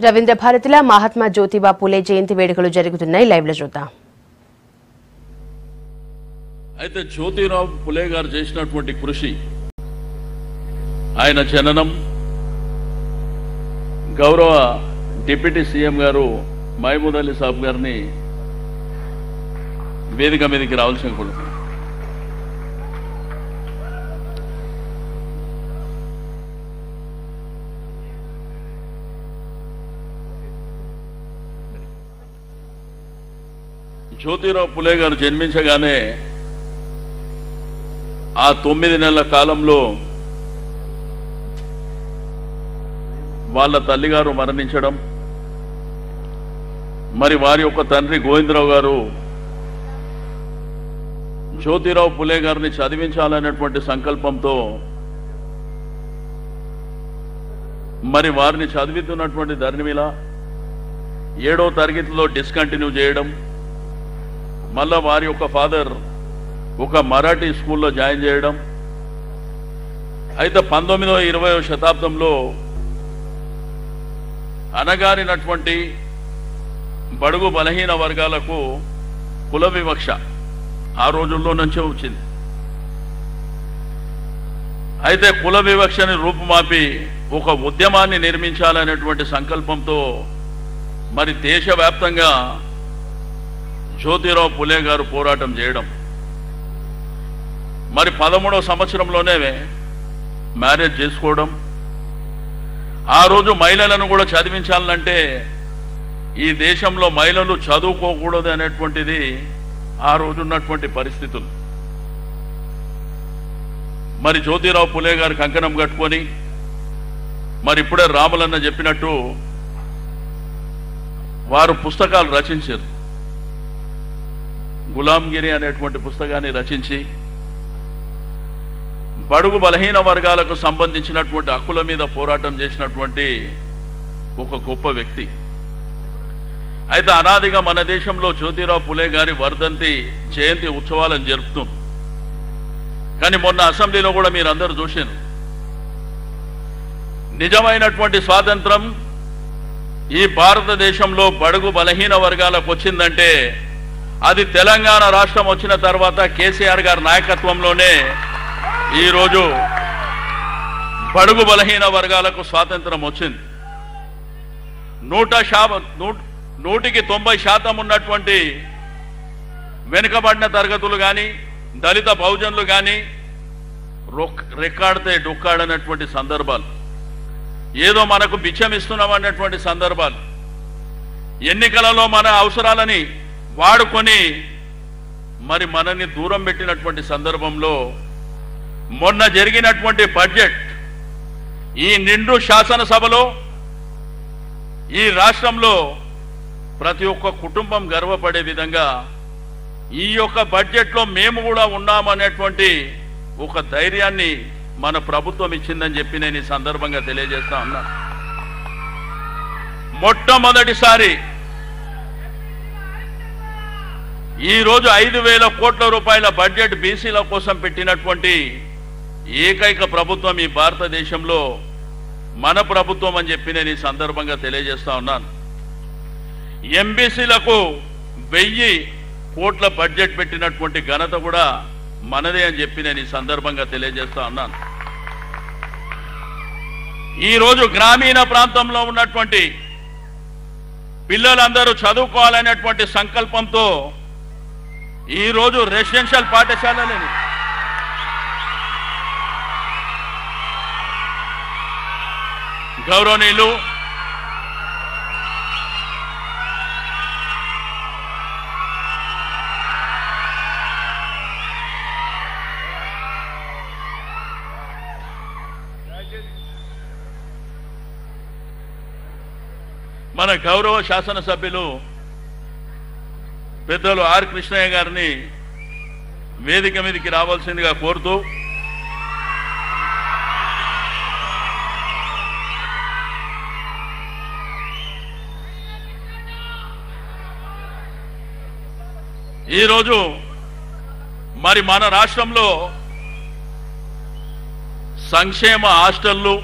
రవీంద్ర భారతిలో మహాత్మా జ్యోతిబా పూలే జయంతి వేడుకలు జరుగుతున్నాయి. లైవ్ లో చూద్దాం. అయితే జ్యోతిరావు పూలే గారు చేసినటువంటి కృషి, ఆయన జననం, గౌరవ డిప్యూటీ సీఎం గారు మహమూద్ అలీ సాబ్ గారిని వేదిక మీదకి రావాల్సిన కోరుతున్నాను. జ్యోతిరావు పూలే గారు జన్మించగానే ఆ 9 నెలల కాలంలో వాళ్ళ తల్లిగారు మరణించడం, మరి వారి యొక్క తండ్రి గోవిందరావు గారు జ్యోతిరావు పూలే గారిని చదివించాలనేటువంటి సంకల్పంతో మరి వారిని చదివిస్తున్నటువంటి ధర్మిల 7వ తరగతిలో డిస్కంటిన్యూ చేయడం, మళ్ళా వారి యొక్క ఫాదర్ ఒక మరాఠీ స్కూల్లో జాయిన్ చేయడం. అయితే 19వ 20వ శతాబ్దంలో అనగారినటువంటి బడుగు బలహీన వర్గాలకు కుల వివక్ష ఆ రోజుల్లో నుంచే వచ్చింది. అయితే కుల వివక్షని రూపుమాపి ఒక ఉద్యమాన్ని నిర్మించాలనేటువంటి సంకల్పంతో మరి దేశవ్యాప్తంగా జ్యోతిరావు పూలే గారు పోరాటం చేయడం, మరి 13వ సంవత్సరంలోనే మ్యారేజ్ చేసుకోవడం. ఆ రోజు మహిళలను కూడా చదివించాలంటే ఈ దేశంలో మహిళలు చదువుకోకూడదు అనేటువంటిది ఆ రోజు ఉన్నటువంటి పరిస్థితులు. మరి జ్యోతిరావు పూలే గారు కంకణం కట్టుకొని, మరి ఇప్పుడే రాములన్న చెప్పినట్టు వారు పుస్తకాలు రచించారు. గులాంగిరి అనేటువంటి పుస్తకాన్ని రచించి బడుగు బలహీన వర్గాలకు సంబంధించినటువంటి హక్కుల మీద పోరాటం చేసినటువంటి ఒక గొప్ప వ్యక్తి. అయితే అనాదిగా మన దేశంలో జ్యోతిరావు పూలే గారి వర్ధంతి జయంతి ఉత్సవాలను జరుపుతుంది. కానీ మొన్న అసెంబ్లీలో కూడా మీరు అందరూ చూశారు, నిజమైనటువంటి స్వాతంత్రం ఈ భారతదేశంలో బడుగు బలహీన వర్గాలకు వచ్చిందంటే అది తెలంగాణ రాష్ట్రం వచ్చిన తర్వాత కేసీఆర్ గారి నాయకత్వంలోనే ఈరోజు బడుగు బలహీన వర్గాలకు స్వాతంత్రం వచ్చింది. 100కి 90% ఉన్నటువంటి వెనుకబడిన తరగతులు కానీ, దళిత బహుజనులు కానీ రెక్కాడితే డొక్కాడనటువంటి సందర్భాలు, ఏదో మనకు బిచ్చం ఇస్తున్నాం అన్నటువంటి సందర్భాలు, ఎన్నికలలో మన అవసరాలని వాడుకొని మరి మనల్ని దూరం పెట్టినటువంటి సందర్భంలో మొన్న జరిగినటువంటి బడ్జెట్, ఈ నిండు శాసనసభలో ఈ రాష్ట్రంలో ప్రతి ఒక్క కుటుంబం గర్వపడే విధంగా ఈ యొక్క బడ్జెట్లో మేము కూడా ఉన్నామనేటువంటి ఒక ధైర్యాన్ని మన ప్రభుత్వం ఇచ్చిందని చెప్పి నేను ఈ సందర్భంగా తెలియజేస్తా ఉన్నాను. మొట్టమొదటిసారి ఈరోజు 5,000 కోట్ల రూపాయల బడ్జెట్ బీసీల కోసం పెట్టినటువంటి ఏకైక ప్రభుత్వం ఈ భారతదేశంలో మన ప్రభుత్వం అని చెప్పి నేను ఈ సందర్భంగా తెలియజేస్తా ఉన్నాను. ఎంబీసీలకు 1000 కోట్ల బడ్జెట్ పెట్టినటువంటి ఘనత కూడా మనదే అని చెప్పి నేను ఈ సందర్భంగా తెలియజేస్తా ఉన్నాను. ఈరోజు గ్రామీణ ప్రాంతంలో ఉన్నటువంటి పిల్లలందరూ చదువుకోవాలనేటువంటి సంకల్పంతో ఈరోజు రెసిడెన్షియల్ పాఠశాలని గౌరవనీయులు మన గౌరవ శాసనసభ్యులు పెద్దలు ఆర్ కృష్ణయ్య గారిని వేదిక మీదకి రావాల్సిందిగా కోరుతూ, ఈరోజు మరి మన రాష్ట్రంలో సంక్షేమ హాస్టళ్ళు,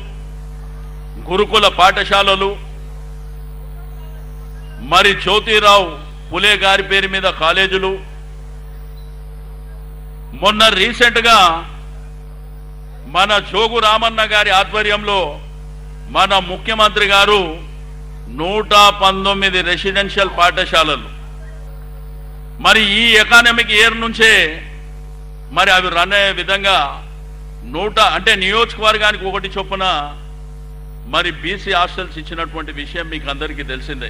గురుకుల పాఠశాలలు, మరి జ్యోతిరావు పులే గారి పేరు మీద కాలేజీలు, మొన్న రీసెంట్గా మన జోగు రామన్న గారి ఆధ్వర్యంలో మన ముఖ్యమంత్రి గారు 119 రెసిడెన్షియల్ పాఠశాలలు మరి ఈ ఎకానమిక్ ఇయర్ నుంచే మరి అవి రన్ అయ్యే విధంగా అంటే నియోజకవర్గానికి ఒకటి చొప్పున మరి బీసీ హాస్టల్స్ ఇచ్చినటువంటి విషయం మీకు అందరికీ తెలిసిందే.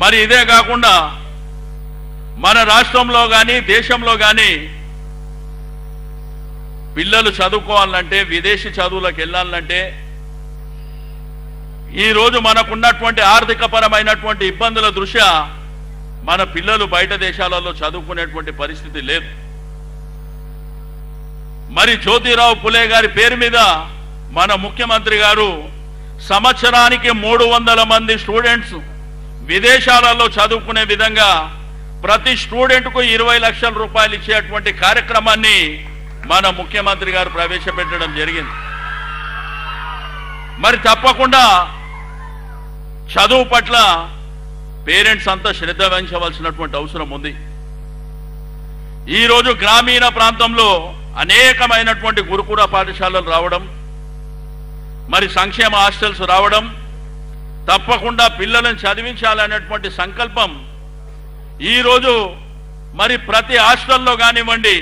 మరి ఇదే కాకుండా మన రాష్ట్రంలో కానీ దేశంలో కానీ పిల్లలు చదువుకోవాలంటే, విదేశీ చదువులకు వెళ్ళాలంటే ఈరోజు మనకున్నటువంటి ఆర్థిక పరమైనటువంటి ఇబ్బందుల దృష్ట్యా మన పిల్లలు బయట దేశాలలో చదువుకునేటువంటి పరిస్థితి లేదు. మరి జ్యోతిరావు పులే గారి పేరు మీద మన ముఖ్యమంత్రి గారు సంవత్సరానికి 300 మంది స్టూడెంట్స్ విదేశాలలో చదువుకునే విధంగా ప్రతి స్టూడెంట్కు 20 లక్షల రూపాయలు ఇచ్చేటువంటి కార్యక్రమాన్ని మన ముఖ్యమంత్రి గారు ప్రవేశపెట్టడం జరిగింది. మరి తప్పకుండా చదువు పట్ల పేరెంట్స్ అంతా శ్రద్ధ వహించవలసినటువంటి అవసరం ఉంది. ఈరోజు గ్రామీణ ప్రాంతంలో అనేకమైనటువంటి గురుకుల పాఠశాలలు రావడం, మరి సంక్షేమ హాస్టల్స్ రావడం, తప్పకుండా పిల్లలను చదివించాలనేటువంటి సంకల్పం ఈరోజు మరి ప్రతి హాస్టల్లో కానివ్వండి,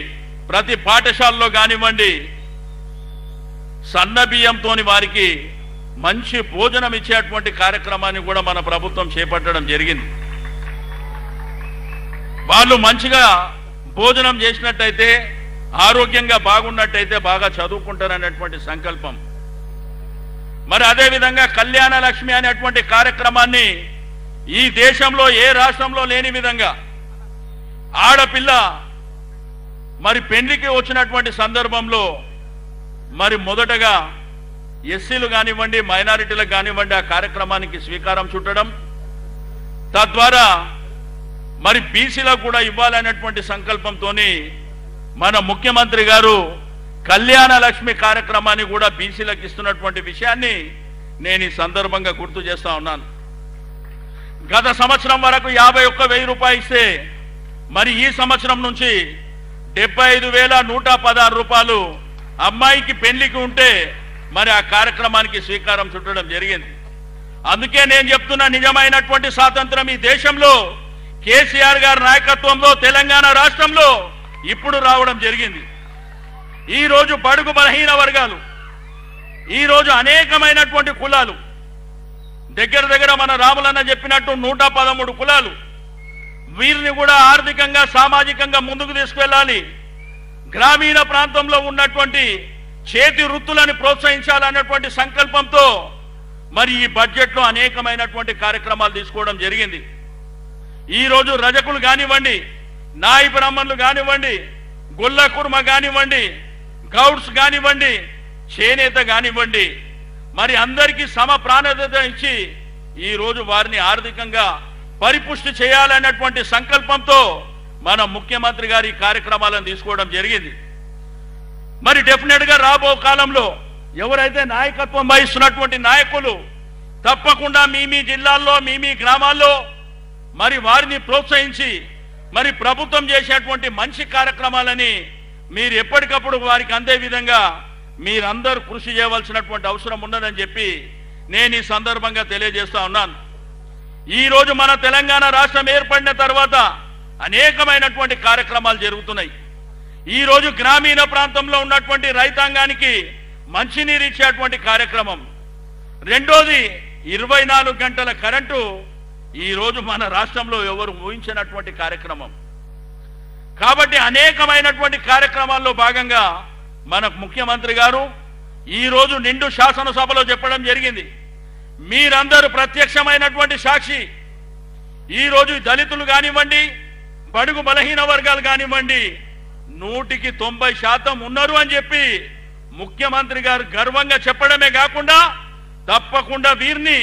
ప్రతి పాఠశాలలో కానివ్వండి సన్న బియ్యంతోని వారికి మంచి భోజనం ఇచ్చేటువంటి కార్యక్రమాన్ని కూడా మన ప్రభుత్వం చేపట్టడం జరిగింది. వాళ్ళు మంచిగా భోజనం చేసినట్టయితే, ఆరోగ్యంగా బాగున్నట్టయితే బాగా చదువుకుంటారనేటువంటి సంకల్పం. మరి అదేవిధంగా కళ్యాణ లక్ష్మి అనేటువంటి కార్యక్రమాన్ని ఈ దేశంలో ఏ రాష్ట్రంలో లేని విధంగా ఆడపిల్ల మరి పెళ్లికి వచ్చినటువంటి సందర్భంలో మరి మొదటగా ఎస్సీలు కానివ్వండి, మైనారిటీలకు కానివ్వండి ఆ కార్యక్రమానికి శ్రీకారం చుట్టడం, తద్వారా మరి బీసీలకు కూడా ఇవ్వాలనేటువంటి సంకల్పంతో మన ముఖ్యమంత్రి గారు కళ్యాణ లక్ష్మి కార్యక్రమాన్ని కూడా బీసీలకు ఇస్తున్నటువంటి విషయాన్ని నేను ఈ సందర్భంగా గుర్తు చేస్తా ఉన్నాను. గత సంవత్సరం వరకు 51,000 రూపాయలు ఇస్తే మరి ఈ సంవత్సరం నుంచి 75,116 రూపాయలు అమ్మాయికి పెళ్లికి ఉంటే మరి ఆ కార్యక్రమానికి శ్రీకారం చుట్టడం జరిగింది. అందుకే నేను చెప్తున్నా, నిజమైనటువంటి స్వాతంత్రం ఈ దేశంలో కేసీఆర్ గారి నాయకత్వంలో తెలంగాణ రాష్ట్రంలో ఇప్పుడు రావడం జరిగింది. ఈ రోజు బడుగు బలహీన వర్గాలు, ఈ రోజు అనేకమైనటువంటి కులాలు, దగ్గర మన రాములన్న చెప్పినట్టు 113 కులాలు, వీరిని కూడా ఆర్థికంగా సామాజికంగా ముందుకు తీసుకెళ్ళాలి, గ్రామీణ ప్రాంతంలో ఉన్నటువంటి చేతి వృత్తులను ప్రోత్సహించాలన్నటువంటి సంకల్పంతో మరి ఈ బడ్జెట్లో అనేకమైనటువంటి కార్యక్రమాలు తీసుకోవడం జరిగింది. ఈ రోజు రజకులు కానివ్వండి, నాయి బ్రాహ్మణులు కానివ్వండి, గొల్ల కుర్మ కానివ్వండి, గౌడ్స్ కానివ్వండి, చేనేత కానివ్వండి, మరి అందరికీ సమ ప్రాధాన్యత ఇచ్చి ఈ రోజు వారిని ఆర్థికంగా పరిపుష్టి చేయాలన్నటువంటి సంకల్పంతో మన ముఖ్యమంత్రి గారు ఈ కార్యక్రమాలను తీసుకోవడం జరిగింది. మరి డెఫినెట్ గా రాబో కాలంలో ఎవరైతే నాయకత్వం వహిస్తున్నటువంటి నాయకులు తప్పకుండా మీ జిల్లాల్లో మీ గ్రామాల్లో మరి వారిని ప్రోత్సహించి మరి ప్రభుత్వం చేసేటువంటి మంచి కార్యక్రమాలని మీరు ఎప్పటికప్పుడు వారికి అందే విధంగా మీరందరూ కృషి చేయవలసినటువంటి అవసరం ఉన్నదని చెప్పి నేను ఈ సందర్భంగా తెలియజేస్తా ఉన్నాను. ఈ రోజు మన తెలంగాణ రాష్ట్రం ఏర్పడిన తర్వాత అనేకమైనటువంటి కార్యక్రమాలు జరుగుతున్నాయి. ఈ రోజు గ్రామీణ ప్రాంతంలో ఉన్నటువంటి రైతాంగానికి మంచినీరు ఇచ్చేటువంటి కార్యక్రమం, రెండోది 24 గంటల కరెంటు ఈ రోజు మన రాష్ట్రంలో ఎవరు ఊహించినటువంటి కార్యక్రమం. కాబట్టి అనేకమైనటువంటి కార్యక్రమాల్లో భాగంగా మన ముఖ్యమంత్రి గారు ఈ రోజు నిండు శాసనసభలో చెప్పడం జరిగింది. మీరందరూ ప్రత్యక్షమైనటువంటి సాక్షి. ఈ రోజు దళితులు కానివ్వండి, బడుగు బలహీన వర్గాలు కానివ్వండి 100% ఉన్నారు అని చెప్పి ముఖ్యమంత్రి గారు గర్వంగా చెప్పడమే కాకుండా తప్పకుండా వీరిని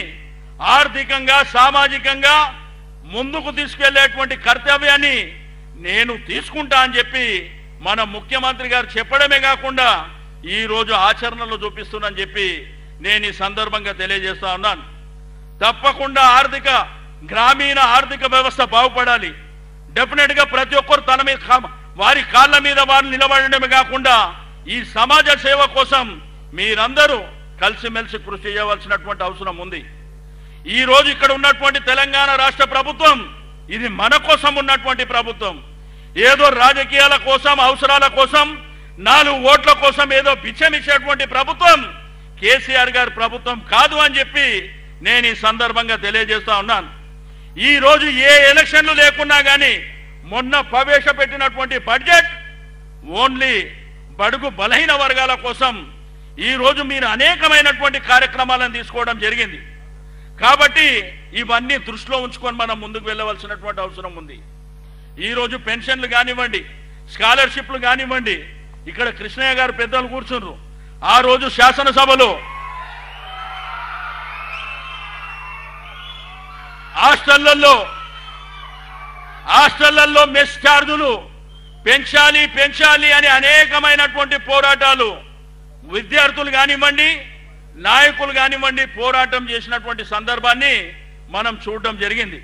ఆర్థికంగా సామాజికంగా ముందుకు తీసుకెళ్లేటువంటి కర్తవ్యాన్ని నేను తీసుకుంటా అని చెప్పి మన ముఖ్యమంత్రి గారు చెప్పడమే కాకుండా ఈ రోజు ఆచరణలో చూపిస్తున్నానని చెప్పి నేను ఈ సందర్భంగా తెలియజేస్తా ఉన్నాను. తప్పకుండా ఆర్థిక గ్రామీణ ఆర్థిక వ్యవస్థ బాగుపడాలి. డెఫినెట్ గా ప్రతి ఒక్కరు తన మీద వారి కాళ్ళ మీద వారు నిలబడడమే కాకుండా ఈ సమాజ సేవ కోసం మీరందరూ కలిసిమెలిసి కృషి చేయవలసినటువంటి అవసరం ఉంది. ఈ రోజు ఇక్కడ ఉన్నటువంటి తెలంగాణ రాష్ట్ర ప్రభుత్వం ఇది మన కోసం ఉన్నటువంటి ప్రభుత్వం. ఏదో రాజకీయాల కోసం అవసరాల కోసం 4 ఓట్ల కోసం ఏదో బిచ్చమిచ్చేటువంటి ప్రభుత్వం కేసీఆర్ గారి ప్రభుత్వం కాదు అని చెప్పి నేను ఈ సందర్భంగా తెలియజేస్తా ఉన్నాను. ఈ రోజు ఏ ఎలక్షన్లు లేకున్నా కానీ మొన్న ప్రవేశపెట్టినటువంటి బడ్జెట్ ఓన్లీ బడుగు బలహీన వర్గాల కోసం ఈ రోజు మీరు అనేకమైనటువంటి కార్యక్రమాలను తీసుకోవడం జరిగింది. కాబట్టి ఇవన్నీ దృష్టిలో ఉంచుకొని మనం ముందుకు వెళ్ళవలసినటువంటి అవసరం ఉంది. ఈ రోజు పెన్షన్లు కానివ్వండి, స్కాలర్షిప్లు కానివ్వండి, ఇక్కడ కృష్ణయ్య గారు పెద్దలు కూర్చున్నారు. ఆ రోజు శాసనసభలో హాస్టళ్లలో మెస్ ఛార్జులు పెంచాలి అని అనేకమైనటువంటి పోరాటాలు విద్యార్థులు కానివ్వండి, నాయకులు కానివ్వండి పోరాటం చేసినటువంటి సందర్భాన్ని మనం చూడడం జరిగింది.